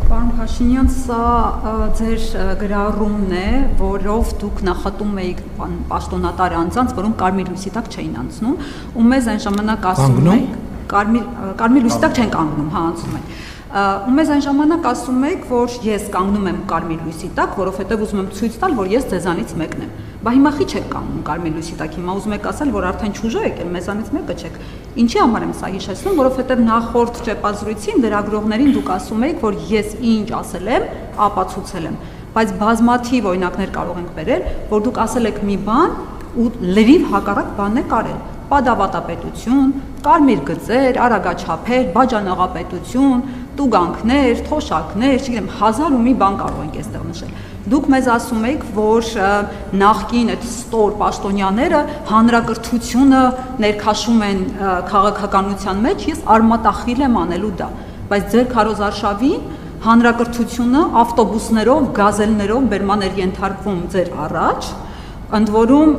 Պարոն Փաշինյան, սա ձեր գրառումն է, որով դուք նախատում էիք պաշտոնատար անձանց, որոնք կարմիր լույսի տակ չէին անցնում, ու մեզ այն ժամանակ ասում եք, կարմիր լույսի տակ չեն կանգնում, հա, անցնում են։ Ու մեզ այն ժամանակ ասում եք, որ ես կանգնում եմ կարմիր լույսի տակ, որովհետև ուզում եմ ցույց տալ, որ ես ձեզանից մեկն եմ։ Բա հիմա խի չեք կանգնում կարմիր լույսի տակ, հիմա ուզում եք ասել, որ արդեն ճուժո եք, մեզանից մեկը չեք։ Ինչի համար եմ սա հիշեցնում, որովհետև նախորդ ճեպազրույցին լրագրողներին դուք ասում եք, որ ես ինչ ասել եմ, ապացուցել եմ, բայց բազմաթիվ օրինակներ կարող ենք բերել, որ դուք ասել եք մի բան ու լրիվ հակառակ բանն եք արել։ Պատավատապետություն, կարմիր գծեր, արագաչափեր, բաժանաղապետություն, տուգանքներ, թոշակներ, չգիտեմ, 1000 ու մի բան կարող ենք այստեղ նշել։ Դուք մեզ ասում եք, որ նախկին այդ ստոր պաշտոնյաները հանրակրթությունը ներքաշում են քաղաքականության մեջ, ես արմատախիլ եմ անելու դա, բայց ձեր քարոզարշավին հանրակրթությունը ավտոբուսներով, գազելներով բերման էր ենթարկվում ձեր առաջ, ընդ որում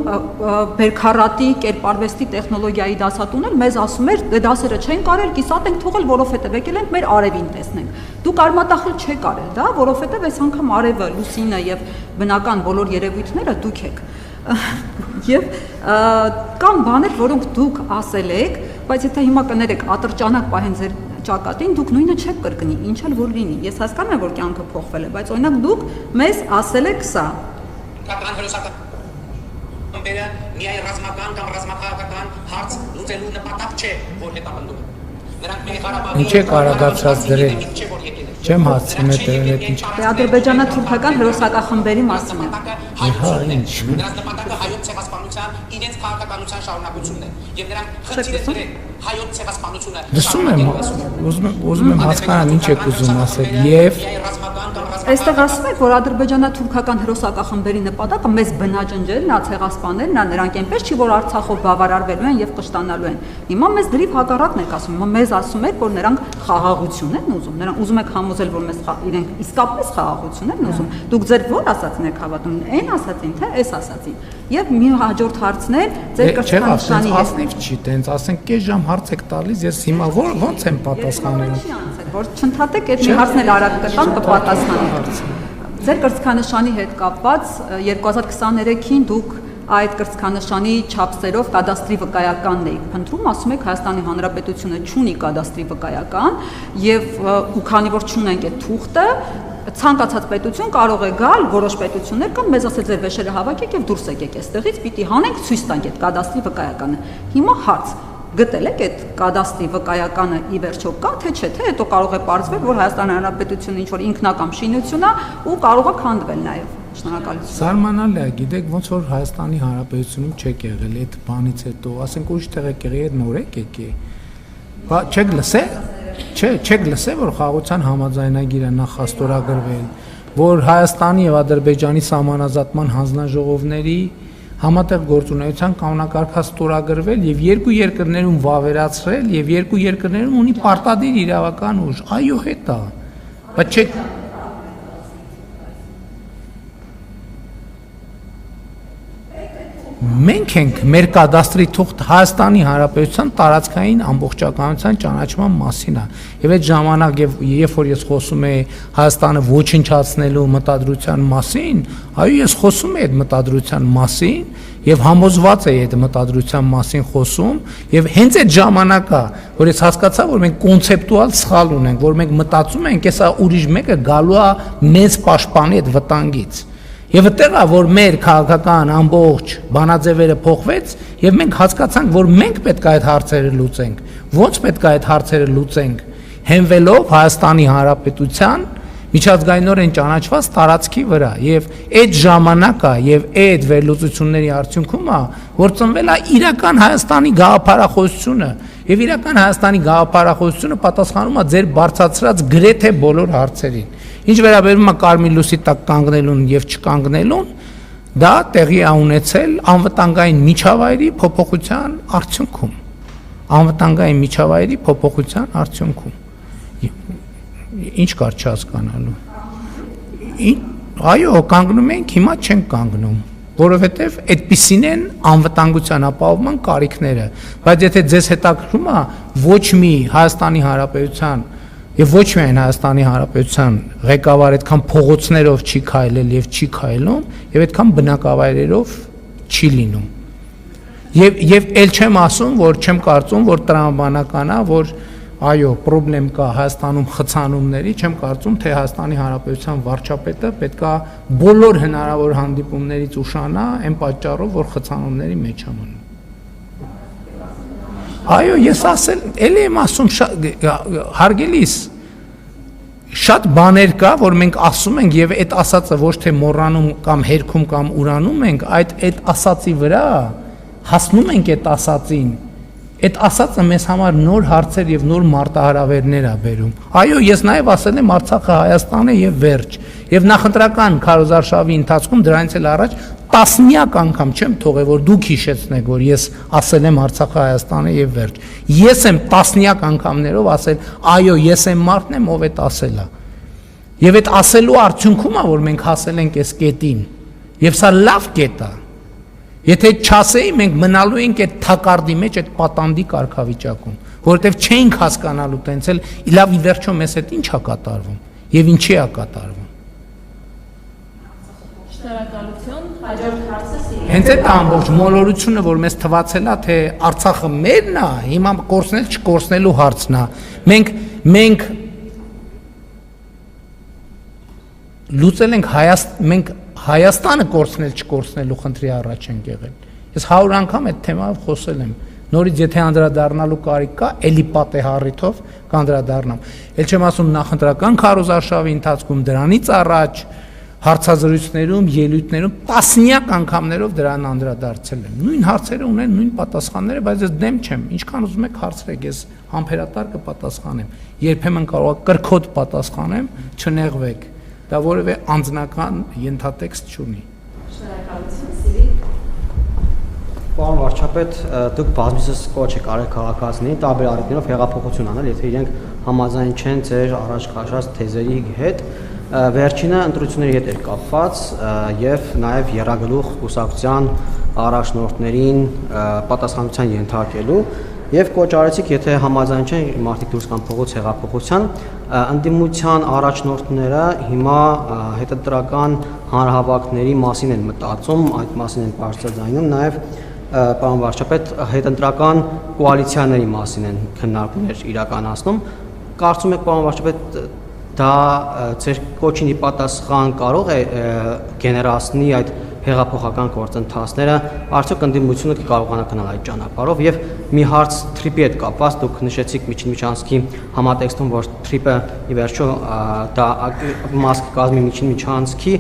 բերքարատի կերպարվեստի տեխնոլոգիայի դասատուներ մեզ ասում էր, դե դասերը չեն կարել, կիսատ ենք թողել, որովհետև եկել ենք մեր արևին տեսնենք։ Դուք արմատախիլ չեք արել դա, որովհետև այս անգամ արևը, լուսինը եւ բնական բոլոր երևույթները դուք եք։ Եվ կան բաներ, որոնք դուք ասել եք, բայց եթե հիմա կներեք ատրճանակ պահեն ձեր ճակատին, դուք նույնը չեք կրկնի, ինչ էլ որ լինի։ Ես հասկանում եմ, որ կյանքը փոխվել է, բայց օրինակ դուք մեզ ասել եք սա։ Միայն ռազմական կամ ռազմաքաղաքական հարց լուծելու նպատակ չէ, որ հետապնդում է։ Նրանք մեր Ղարաբաղի ինչ է կարողացած դրել։ Չեմ հասցնում դրել ինչ։ Դե ադրբեջանա-թուրքական հերոսակախմբերի մասին է։ Հա, ինչ։ Նրանց նպատակը հայոց ցեղասպանության իրենց քաղաքականության շարունակությունն է։ Եվ նրանք խնդիր են դրել հայոց ցեղասպանությունը։ Լսում եմ, ուզում եմ հասկանալ ինչ եք ուզում ասել եւ Այստեղ ասում եք, որ ադրբեջանա-թուրքական հերոսակախմբերի նպատակը մեզ բնաջնջելն է, ցեղասպաներն է, նրանք այնպես չի, որ Արցախով բավարարվելու են եւ կշտանալու են։ Հիմա մեզ դրիվ հակառակն եք ասում, մեզ ասում եք, որ նրանք խաղաղություն են ուզում, նրանք ուզում եք համոզել, որ մեզ իրենք իսկապես խաղաղություն են ուզում։ Դուք ձեր ո՞ր ասածին եք հավատում, այն ասածին, թե այս ասածին։ Եվ մի հաջորդ հարցն է ձեր կրծքանշանի հետ։ Ասնիվ չի, տենց ասենք կես ժամ հարց եք տալիս, ես հիմա ո՞նց եմ պատասխանելու։ Որ չընդհատեք այդ մի հարցն էլ արագ կտամ կպատասխանեք։ Ձեր կրծքանշանի հետ կապված 2023-ին դուք այդ կրծքանշանի չափսերով կադաստրի վկայականն էիք փնտրում, ասում եք Հայաստանի Հանրապետությունը չունի կադաստրի վկայական եւ ու քանի որ չունենք այդ թուղթը, ցանկացած պետություն կարող է գալ, որոշ պետություններ կան, մեզ ասել ձեր վեշերը հավաքեք եւ դուրս եկեք այստեղից, պիտի հանենք ցույց տանք այդ կադաստրի վկայականը։ Հիմա հարց գտել եք այդ կադաստրի վկայականը ի վերջո կա թե չէ, թե հետո կարող է պարզվել, որ Հայաստանի Հանրապետությունը ինչ-որ ինքնակամ շինություն է ու կարող է քանդվել նաև։ Շնորհակալություն։ Զարմանալի է, գիտեք, ոնց որ Հայաստանի Հանրապետությունում չեք եղել այդ բանից հետո, ասենք ուրիշ տեղ եք եղել, այդ նոր եք եկել։ Բա չեք լսել։ Չեք լսել, որ խաղաղության համաձայնագիրը նախաստորագրվել, որ Հայաստանի եւ Ադրբեջանի սահմանազատման հանձնաժողովների համատեղ գործունեության կանոնակարգը ստորագրվել եւ երկու երկրներում վավերացրել եւ երկու երկրներում ունի պարտադիր իրավական ուժ։ Այո, հետա։ Բայց չէ Մենք ենք մեր կադաստրի թուղթ Հայաստանի Հանրապետության տարածքային ամբողջականության ճանաչման մասին է։ Եվ այդ ժամանակ երբ որ ես խոսում եմ Հայաստանը ոչնչացնելու մտադրության մասին, այո, ես խոսում եմ այդ մտադրության մասին եւ համոզված եմ այդ մտադրության մասին խոսում եւ հենց այդ ժամանակա, որ ես հասկացա, որ մենք կոնցեպտուալ սխալ ունենք, որ մենք մտածում ենք, հեսա ուրիշ մեկը գալու է մեզ պաշտպանի այդ վտանգից։ Եվ այդտեղ է, որ մեր քաղաքական ամբողջ բանաձևերը փոխվեց եւ մենք հասկացանք, որ մենք պետք է այդ հարցերը լուծենք։ Ոնց պետք է այդ հարցերը լուծենք։ Հենվելով Հայաստանի Հանրապետության միջազգայինորեն ճանաչված տարածքի վրա եւ այդ ժամանակը եւ այդ վերլուծությունների արդյունքում է, որ ծնվել է իրական Հայաստանի գաղափարախոսությունը եւ իրական Հայաստանի գաղափարախոսությունը պատասխանում է ձեր բարձրացրած գրեթե բոլոր հարցերին։ Ինչ վերաբերում է կարմիր լույսի տակ կանգնելուն եւ չկանգնելուն, դա տեղի է ունեցել անվտանգային միջավայրի փոփոխության արդյունքում։ Անվտանգային միջավայրի փոփոխության արդյունքում։ Ինչ կար չհասկանալու։ Այո, կանգնում ենք, հիմա չենք կանգնում։ որովհետև այդպիսին են անվտանգության ապահովման կարիքները, բայց եթե ձեզ հետաքրքրում է ոչ մի Հայաստանի Հանրապետության եւ ոչ միայն Հայաստանի Հանրապետության ղեկավար այդքան փողոցներով չի քայլել եւ չի քայլում եւ այդքան բնակավայրերով չի լինում։ Եվ ել չեմ ասում, որ չեմ կարծում, որ տրամաբանական է, որ այո, խնդրեմ կա Հայաստանում խցանումների, չեմ կարծում, թե Հայաստանի Հանրապետության վարչապետը պետքա բոլոր հնարավոր հանդիպումներից ուշանա այն պատճառով, որ խցանումների մեջ է մնում։ Այո, ես ասել, էլի եմ ասում, հարգելիս, շատ բաներ կա, որ մենք ասում ենք եւ այդ ասածը ոչ թե մոռանում կամ հերքում կամ ուրանում ենք, այդ ասածի վրա հասնում ենք այդ ասածին։ Այդ ասածը մեզ համար նոր հարցեր եւ նոր մարտահրավերներ է բերում։ Այո, ես նաեւ ասել եմ Արցախը Հայաստան է եւ վերջ։ Եվ նախընտրական քարոզարշավի ընթացքում դրանից էլ առաջ տասնյակ անգամ չեմ թողել, որ դուք հիշեցնեք, որ ես ասել եմ Արցախը Հայաստան է եւ վերջ։ Ես եմ տասնյակ անգամներով ասել, այո, ես եմ մարդն եմ, ով այդ ասել է։ Եվ այդ ասելու արդյունքում է, որ մենք հասել ենք այս կետին։ Եվ սա լավ կետ է։ Եթե չասեի, մենք մնալու ենք այդ թակարդի մեջ, այդ պատանդի կարգավիճակում, որովհետև չենք հասկանալու տենց էլ լավ ի վերջո մեզ հետ ինչ է կատարվում եւ ինչի է կատարվում։ Շնորհակալություն, հաջորդ հարցը սիրելի։ Հենց այդ ամբողջ մոլորությունը, որ մեզ թվացել է, թե Արցախը մերն է, հիմա կորցնել չկորցնելու հարցն է։ Մենք լուծել ենք Հայաստանը կորցնել չկորցնելու խնդրի առաջ ենք եղել։ Ես 100 անգամ այդ թեմայով խոսել եմ։ Նորից եթե անդրադառնալու կարիք կա, էլի պատե հառիթով կանդրադառնամ։ Էլ չեմ ասում նախընտրական քարոզարշավի ընթացքում դրանից առաջ հարցազրույցներում, ելույթներում տասնյակ անգամներով դրան անդրադարձել եմ։ Նույն հարցերը ունեն նույն պատասխանները, բայց ես դեմ չեմ։ Ինչքան ուզում եք հարցրեք, ես համբերատար կպատասխանեմ։ Երբեմն կարող է կրկոտ պատասխանեմ, չնեղվեք։ Դա որևէ անձնական ենթատեքստ չունի։ Շնորհակալություն, սիրելի։ Պարոն վարչապետ, դուք բազմիցս կոչ եք արել քաղաքացիներին տարբեր առիթներով հեղափոխություն անել, եթե իրենք համաձայն չեն ձեր առաջ քաշած թեզերի հետ, վերջինը ընտրությունների հետ էր կապված եւ նաեւ եռագլուխ կուսակցության առաջնորդներին պատասխանատվության ենթարկելու եւ կոչ արեցիք, եթե համաձայն չեն մարդիկ դուրս գան փողոց հեղափոխության, ընդդիմության առաջնորդները հիմա հետընտրական հանրահավաքների մասին են մտածում, այդ մասին են բարձրաձայնում, նաեւ պարոն վարչապետ հետընտրական կոալիցիաների մասին են քննարկումներ իրականացնում։ Կարծում եք, պարոն վարչապետ, դա ձեր կոչինի պատասխան կարող է գեներացնի այդ հեղափոխական գործընթացները, արդյոք ընդդիմությունը կկարողանա գնալ այդ ճանապարհով եւ մի հարց թրիպի հետ կապված դուք նշեցիք Միջին Միջանցքի համատեքստում, որ թրիպը ի վերջո դա մաս կազմի Միջին Միջանցքի,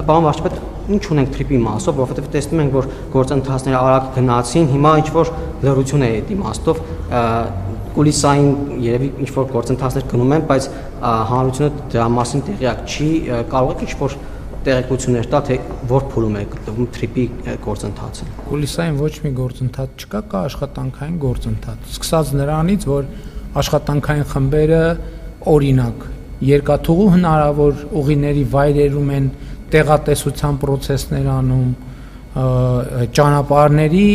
պարոն վարչապետ, ինչ ունենք թրիպի մասով, որովհետեւ տեսնում ենք, որ գործընթացները արագ գնացին, հիմա ինչ որ լրություն է այդ իմաստով կուլիսային երևի ինչ որ գործընթացներ գնում են, բայց հանրությունը դրա մասին տեղյակ չի, կարող եք ինչ որ տեղեկություններ տա, թե որ փուլում է գտնվում թրիպի գործընթացը։ Կուլիսային ոչ մի գործընթաց չկա, կա աշխատանքային գործընթաց։ Սկսած նրանից, որ աշխատանքային խմբերը օրինակ երկաթուղու հնարավոր ուղիների վայրերում են տեղատեսության պրոցեսներ անում, ճանապարհների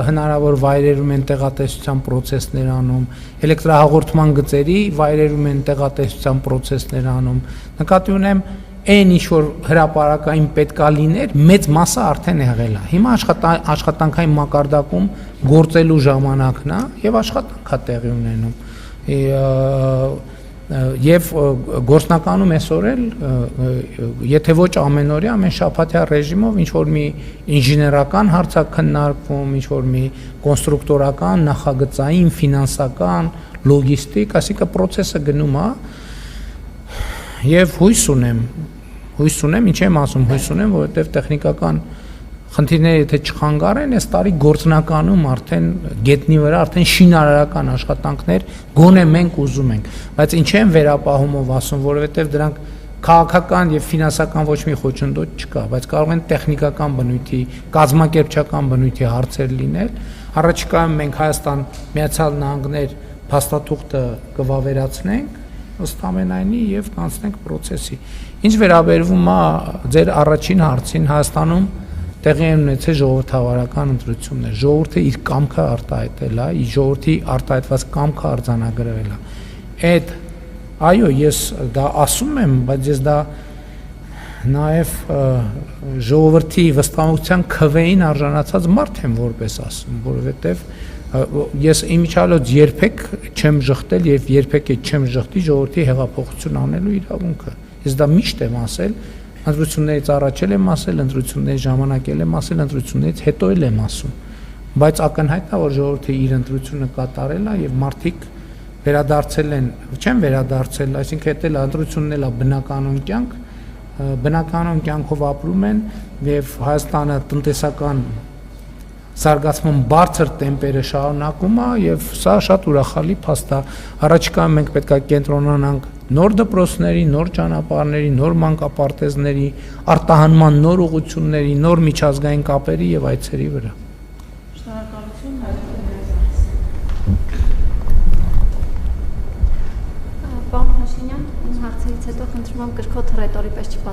հնարավոր վայրերում են տեղատեսության պրոցեսներ անում, էլեկտրահաղորդման գծերի վայրերում են տեղատեսության պրոցեսներ անում։ Նկատի ունեմ այն ինչ որ հրապարակային պետքա լիներ, մեծ մասը արդեն եղել է։ Հիմա աշխատանքային մակարդակում գործելու ժամանակն է եւ աշխատանքա տեղի ունենում։ Եվ գործնականում այսօր էլ եթե ոչ ամենօրյա, ամեն շաբաթյա ռեժիմով ինչ որ մի ինժեներական հարց է քննարկվում, ինչ որ մի կոնստրուկտորական, նախագծային, ֆինանսական, լոգիստիկ, այսինքն process-ը գնում է եւ հույս ունեմ, ինչ եմ ասում, հույս ունեմ, որովհետեւ տեխնիկական խնդիրները եթե չխանգարեն, այս տարի գործնականում արդեն գետնի վրա արդեն շինարարական աշխատանքներ գոնե մենք ուզում ենք, բայց ինչ են վերապահումով ասում, որովհետեւ դրանք քաղաքական եւ ֆինանսական ոչ մի խոչընդոտ չկա, բայց կարող են տեխնիկական բնույթի, կազմակերպչական բնույթի հարցեր լինել։ Առաջիկայում մենք Հայաստան Միացյալ Նահանգներ փաստաթուղթը կվավերացնենք ըստ ամենայնի եւ կանցնենք process-ի։ Ինչ վերաբերվում է ձեր առաջին հարցին, Հայաստանում տեղի են ունեցել ժողովրդավարական ընտրություններ։ Ժողովուրդը իր կամքը արտահայտել է, իր ժողովրդի արտահայտված կամքը արձանագրել է։ Այդ այո, ես դա ասում եմ, բայց ես դա նաև ժողովրդի վստահության քվեին արժանացած մարդ եմ որպես ասում, որովհետև ես իմիջիալոց երբեք չեմ ժխտել եւ երբեք չեմ ժխտի ժողովրդի հեղափոխություն անելու իրավունքը։ Ես դա միշտ եմ ասել, ընտրություններից առաջ եմ ասել, ընտրությունների ժամանակ եմ ասել, ընտրություններից հետո եմ ասում։ Բայց ակնհայտ է, որ ժողովուրդը իր ընտրությունը կատարել է եւ մարդիկ վերադարձել են, չեն վերադարձել, այսինքն հետել ընտրությունն էլ է բնականon կյանքով ապրում են եւ Հայաստանը տնտեսական զարգացման բարձր տեմպերը շարունակում է եւ սա շատ ուրախալի փաստ է։ Առաջիկայում մենք պետք է կենտրոնանանք նոր դպրոցների, նոր ճանապարհների, նոր մանկապարտեզների, արտահանման նոր ուղղությունների, նոր միջազգային կապերի եւ այցերի վրա։ Շնորհակալություն Պարոն Փաշինյան, իմ հարցերից հետո խնդրում եմ գրքոտ հռետորի պես չպատասխանել։